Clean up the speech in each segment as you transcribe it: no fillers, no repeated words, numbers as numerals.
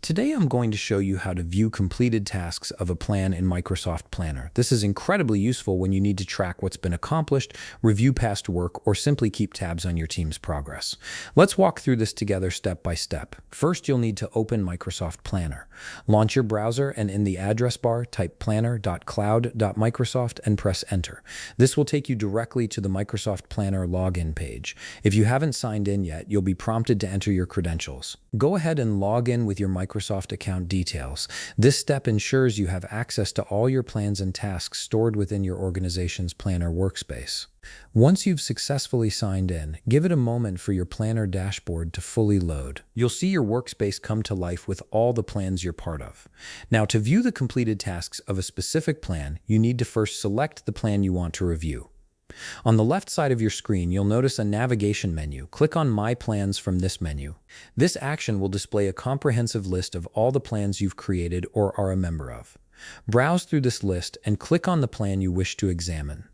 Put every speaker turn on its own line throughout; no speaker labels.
Today I'm going to show you how to view completed tasks of a plan in Microsoft Planner. This is incredibly useful when you need to track what's been accomplished, review past work, or simply keep tabs on your team's progress. Let's walk through this together step by step. First, you'll need to open Microsoft Planner. Launch your browser and in the address bar, type planner.cloud.microsoft and press enter. This will take you directly to the Microsoft Planner login page. If you haven't signed in yet, you'll be prompted to enter your credentials. Go ahead and log in with your Microsoft account details. This step ensures you have access to all your plans and tasks stored within your organization's Planner workspace. Once you've successfully signed in, give it a moment for your Planner dashboard to fully load. You'll see your workspace come to life with all the plans you're part of. Now, to view the completed tasks of a specific plan, you need to first select the plan you want to review. On the left side of your screen, you'll notice a navigation menu. Click on My Plans from this menu. This action will display a comprehensive list of all the plans you've created or are a member of. Browse through this list and click on the plan you wish to examine.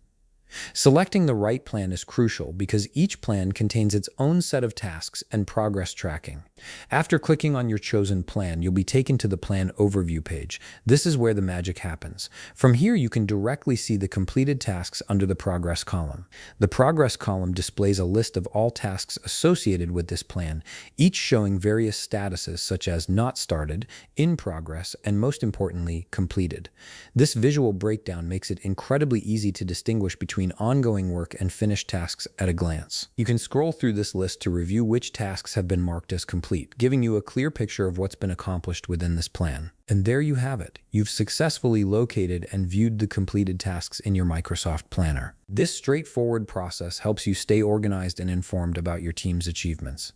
Selecting the right plan is crucial because each plan contains its own set of tasks and progress tracking. After clicking on your chosen plan, you'll be taken to the Plan Overview page. This is where the magic happens. From here, you can directly see the completed tasks under the Progress column. The Progress column displays a list of all tasks associated with this plan, each showing various statuses such as Not Started, In Progress, and most importantly, Completed. This visual breakdown makes it incredibly easy to distinguish between ongoing work and finished tasks at a glance. You can scroll through this list to review which tasks have been marked as complete, giving you a clear picture of what's been accomplished within this plan. And there you have it. You've successfully located and viewed the completed tasks in your Microsoft Planner. This straightforward process helps you stay organized and informed about your team's achievements.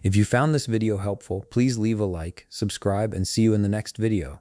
If you found this video helpful, please leave a like, subscribe, and see you in the next video.